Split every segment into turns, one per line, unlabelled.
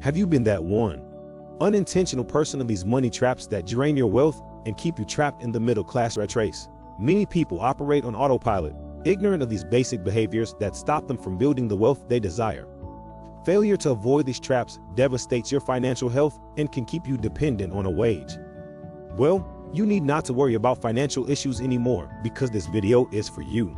Have you been that one unintentional person in these money traps that drain your wealth and keep you trapped in the middle class rat race? Many people operate on autopilot, ignorant of these basic behaviors that stop them from building the wealth they desire. Failure to avoid these traps devastates your financial health and can keep you dependent on a wage. Well, you need not to worry about financial issues anymore because this video is for you.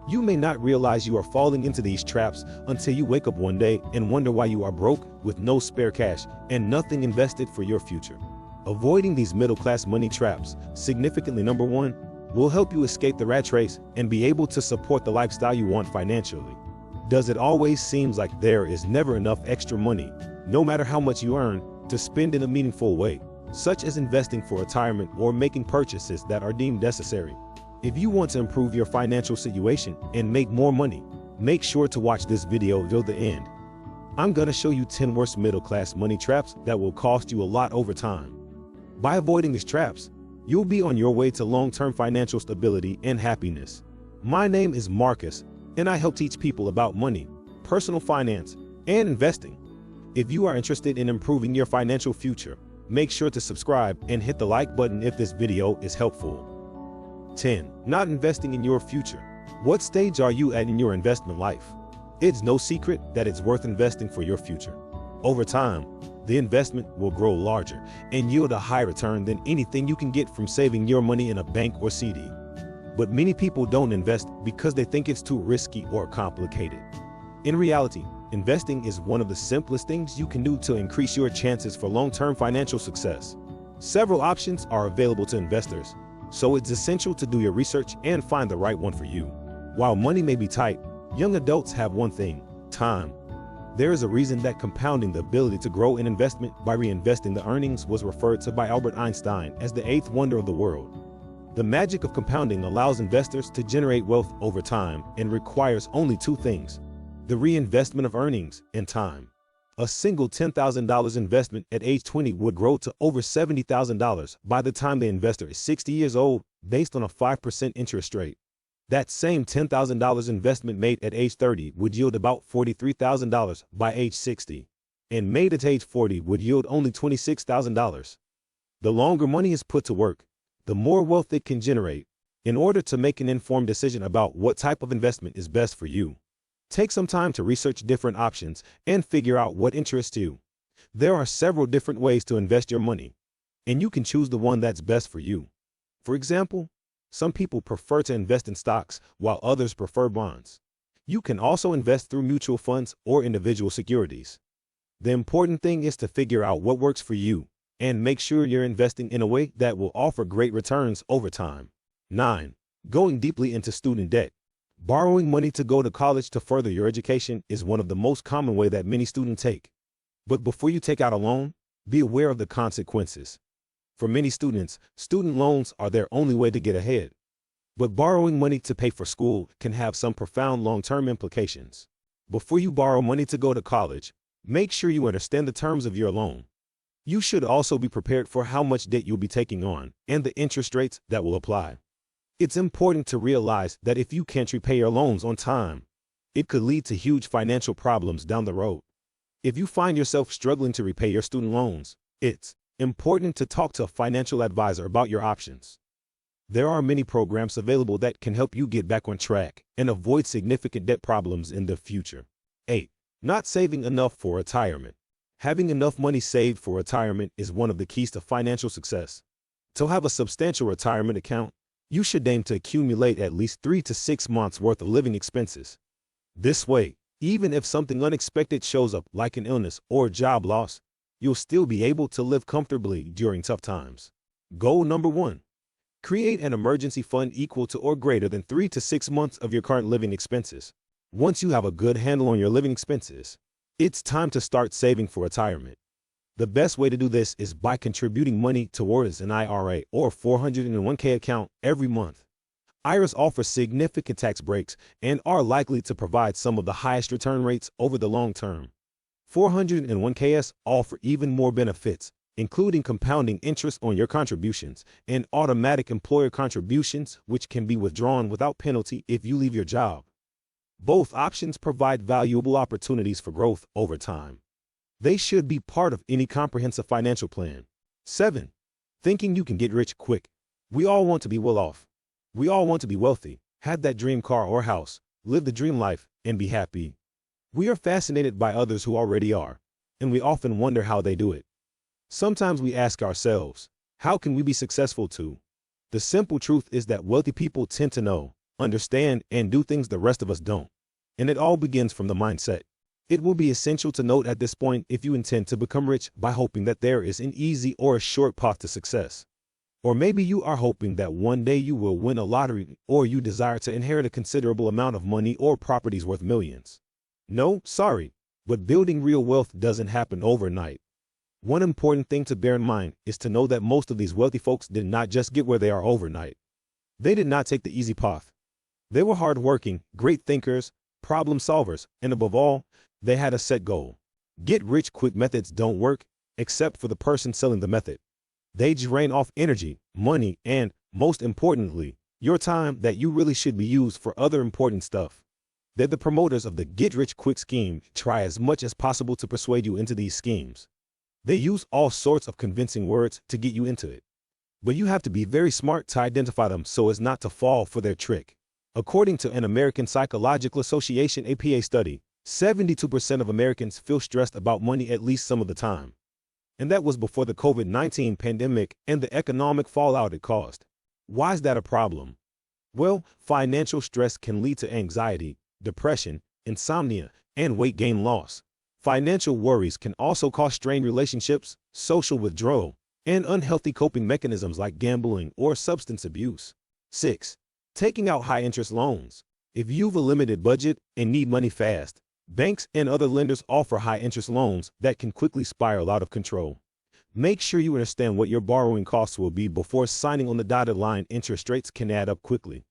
You may not realize you are falling into these traps until you wake up one day and wonder why you are broke with no spare cash and nothing invested for your future. Avoiding these middle-class money traps, significantly number one, will help you escape the rat race and be able to support the lifestyle you want financially. Does it always seem like there is never enough extra money, no matter how much you earn, to spend in a meaningful way, such as investing for retirement or making purchases that are deemed necessary? If you want to improve your financial situation and make more money, make sure to watch this video till the end. I'm gonna show you 10 worst middle-class money traps that will cost you a lot over time. By avoiding these traps, you'll be on your way to long-term financial stability and happiness. My name is Marcus, and I help teach people about money, personal finance, and investing. If you are interested in improving your financial future, make sure to subscribe and hit the like button if this video is helpful. 10. Not investing in your future. What stage are you at in your investment life? It's no secret that it's worth investing for your future. Over time, the investment will grow larger and yield a higher return than anything you can get from saving your money in a bank or CD. But many people don't invest because they think it's too risky or complicated. In reality, investing is one of the simplest things you can do to increase your chances for long-term financial success. Several options are available to investors, so it's essential to do your research and find the right one for you. While money may be tight, young adults have one thing: time. There is a reason that compounding, the ability to grow an investment by reinvesting the earnings, was referred to by Albert Einstein as the eighth wonder of the world. The magic of compounding allows investors to generate wealth over time and requires only two things: the reinvestment of earnings and time. A single $10,000 investment at age 20 would grow to over $70,000 by the time the investor is 60 years old, based on a 5% interest rate. That same $10,000 investment made at age 30 would yield about $43,000 by age 60, and made at age 40 would yield only $26,000. The longer money is put to work, the more wealth it can generate. In order to make an informed decision about what type of investment is best for you, take some time to research different options and figure out what interests you. There are several different ways to invest your money, and you can choose the one that's best for you. For example, some people prefer to invest in stocks while others prefer bonds. You can also invest through mutual funds or individual securities. The important thing is to figure out what works for you and make sure you're investing in a way that will offer great returns over time. 9. Going deeply into student debt. Borrowing money to go to college to further your education is one of the most common ways that many students take. But before you take out a loan, be aware of the consequences. For many students, student loans are their only way to get ahead. But borrowing money to pay for school can have some profound long-term implications. Before you borrow money to go to college, make sure you understand the terms of your loan. You should also be prepared for how much debt you'll be taking on and the interest rates that will apply. It's important to realize that if you can't repay your loans on time, it could lead to huge financial problems down the road. If you find yourself struggling to repay your student loans, it's important to talk to a financial advisor about your options. There are many programs available that can help you get back on track and avoid significant debt problems in the future. 8. Not saving enough for retirement. Having enough money saved for retirement is one of the keys to financial success. To have a substantial retirement account, you should aim to accumulate at least 3 to 6 months worth of living expenses. This way, even if something unexpected shows up like an illness or job loss, you'll still be able to live comfortably during tough times. Goal number 1. Create an emergency fund equal to or greater than 3 to 6 months of your current living expenses. Once you have a good handle on your living expenses, it's time to start saving for retirement. The best way to do this is by contributing money towards an IRA or 401k account every month. IRAs offer significant tax breaks and are likely to provide some of the highest return rates over the long term. 401ks offer even more benefits, including compounding interest on your contributions and automatic employer contributions, which can be withdrawn without penalty if you leave your job. Both options provide valuable opportunities for growth over time. They should be part of any comprehensive financial plan. 7. Thinking you can get rich quick. We all want to be well off. We all want to be wealthy, have that dream car or house, live the dream life, and be happy. We are fascinated by others who already are, and we often wonder how they do it. Sometimes we ask ourselves, how can we be successful too? The simple truth is that wealthy people tend to know, understand, and do things the rest of us don't. And it all begins from the mindset. It will be essential to note at this point if you intend to become rich by hoping that there is an easy or a short path to success. Or maybe you are hoping that one day you will win a lottery, or you desire to inherit a considerable amount of money or properties worth millions. No, sorry, but building real wealth doesn't happen overnight. One important thing to bear in mind is to know that most of these wealthy folks did not just get where they are overnight. They did not take the easy path. They were hardworking, great thinkers, problem solvers, and above all, they had a set goal. Get-rich-quick methods don't work, except for the person selling the method. They drain off energy, money, and, most importantly, your time that you really should be used for other important stuff. They're the promoters of the get-rich-quick scheme. Try as much as possible to persuade you into these schemes. They use all sorts of convincing words to get you into it. But you have to be very smart to identify them so as not to fall for their trick. According to an American Psychological Association APA study, 72% of Americans feel stressed about money at least some of the time. And that was before the COVID-19 pandemic and the economic fallout it caused. Why is that a problem? Well, financial stress can lead to anxiety, depression, insomnia, and weight gain loss. Financial worries can also cause strained relationships, social withdrawal, and unhealthy coping mechanisms like gambling or substance abuse. 6. Taking out high-interest loans. If you've a limited budget and need money fast, banks and other lenders offer high-interest loans that can quickly spiral out of control. Make sure you understand what your borrowing costs will be before signing on the dotted line. Interest rates can add up quickly.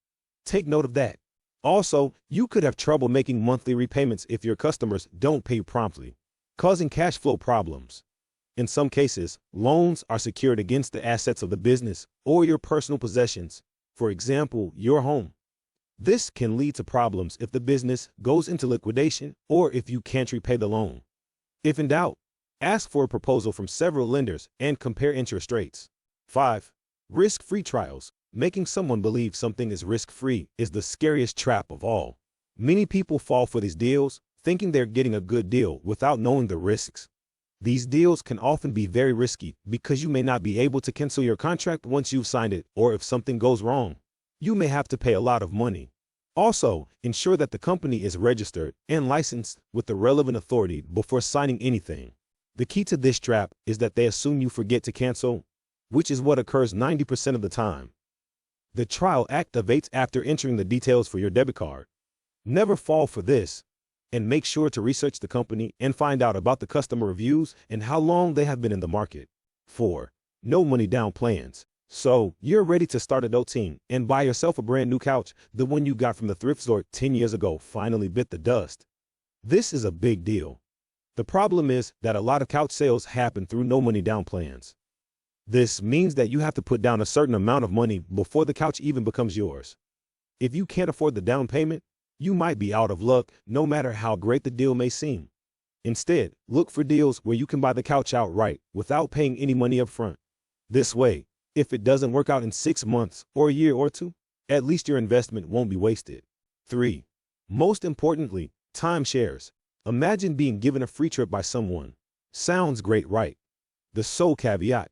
Take note of that. Also, you could have trouble making monthly repayments if your customers don't pay promptly, causing cash flow problems. In some cases, loans are secured against the assets of the business or your personal possessions, for example, your home. This can lead to problems if the business goes into liquidation or if you can't repay the loan. If in doubt, ask for a proposal from several lenders and compare interest rates. 5. Risk-free trials. Making someone believe something is risk-free is the scariest trap of all. Many people fall for these deals, thinking they're getting a good deal without knowing the risks. These deals can often be very risky because you may not be able to cancel your contract once you've signed it, or if something goes wrong, you may have to pay a lot of money. Also, ensure that the company is registered and licensed with the relevant authority before signing anything. The key to this trap is that they assume you forget to cancel, which is what occurs 90% of the time. The trial activates after entering the details for your debit card. Never fall for this, and make sure to research the company and find out about the customer reviews and how long they have been in the market. 4. No money down plans. So, you're ready to start adulting and buy yourself a brand new couch. The one you got from the thrift store 10 years ago finally bit the dust. This is a big deal. The problem is that a lot of couch sales happen through no money down plans. This means that you have to put down a certain amount of money before the couch even becomes yours. If you can't afford the down payment, you might be out of luck, no matter how great the deal may seem. Instead, look for deals where you can buy the couch outright without paying any money up front. This way, if it doesn't work out in 6 months or a year or two, at least your investment won't be wasted. 3. Most importantly, timeshares. Imagine being given a free trip by someone. Sounds great, right? The sole caveat: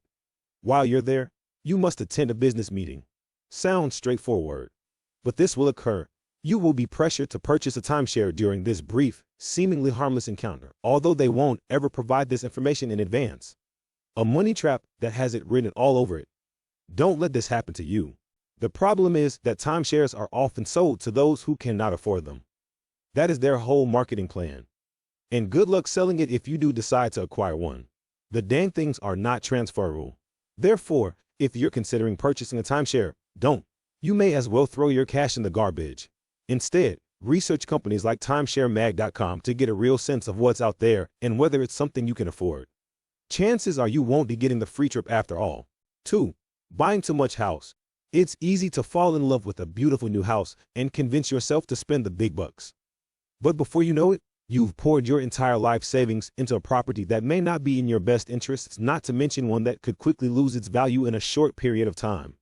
while you're there, you must attend a business meeting. Sounds straightforward. But this will occur. You will be pressured to purchase a timeshare during this brief, seemingly harmless encounter, although they won't ever provide this information in advance. A money trap that has it written all over it. Don't let this happen to you. The problem is that timeshares are often sold to those who cannot afford them. That is their whole marketing plan. And good luck selling it if you do decide to acquire one. The dang things are not transferable. Therefore, if you're considering purchasing a timeshare, don't. You may as well throw your cash in the garbage. Instead, research companies like timesharemag.com to get a real sense of what's out there and whether it's something you can afford. Chances are you won't be getting the free trip after all. 2. Buying too much house. It's easy to fall in love with a beautiful new house and convince yourself to spend the big bucks. But before you know it, You've poured your entire life savings into a property that may not be in your best interests, not to mention one that could quickly lose its value in a short period of time.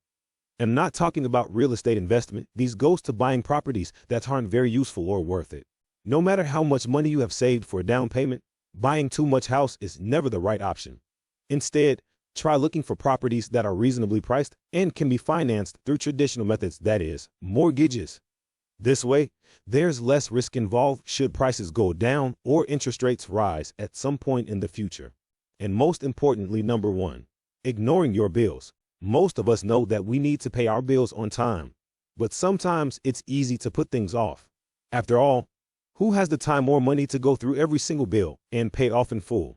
I'm not talking about real estate investment. These goes to buying properties that aren't very useful or worth it. No matter how much money you have saved for a down payment, buying too much house is never the right option. Instead, try looking for properties that are reasonably priced and can be financed through traditional methods, that is, mortgages. This way, there's less risk involved should prices go down or interest rates rise at some point in the future. And most importantly, number 1, ignoring your bills. Most of us know that we need to pay our bills on time, but sometimes it's easy to put things off. After all, who has the time or money to go through every single bill and pay it off in full?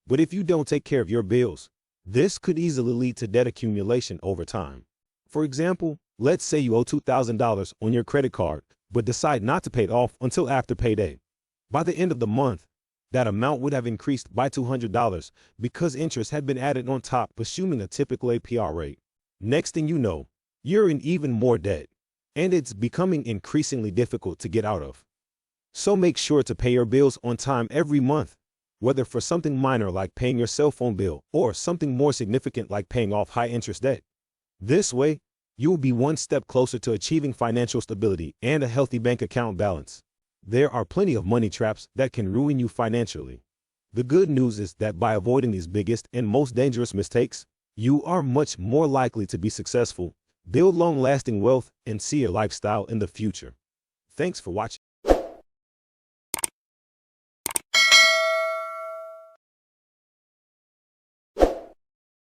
But if you don't take care of your bills, this could easily lead to debt accumulation over time. For example, let's say you owe $2,000 on your credit card, but decide not to pay it off until after payday. By the end of the month, that amount would have increased by $200 because interest had been added on top, assuming a typical APR rate. Next thing you know, you're in even more debt, and it's becoming increasingly difficult to get out of. So make sure to pay your bills on time every month, whether for something minor like paying your cell phone bill or something more significant like paying off high-interest debt. This way, you will be one step closer to achieving financial stability and a healthy bank account balance. There are plenty of money traps that can ruin you financially. The good news is that by avoiding these biggest and most dangerous mistakes, you are much more likely to be successful, build long-lasting wealth, and see your lifestyle in the future. Thanks for watching.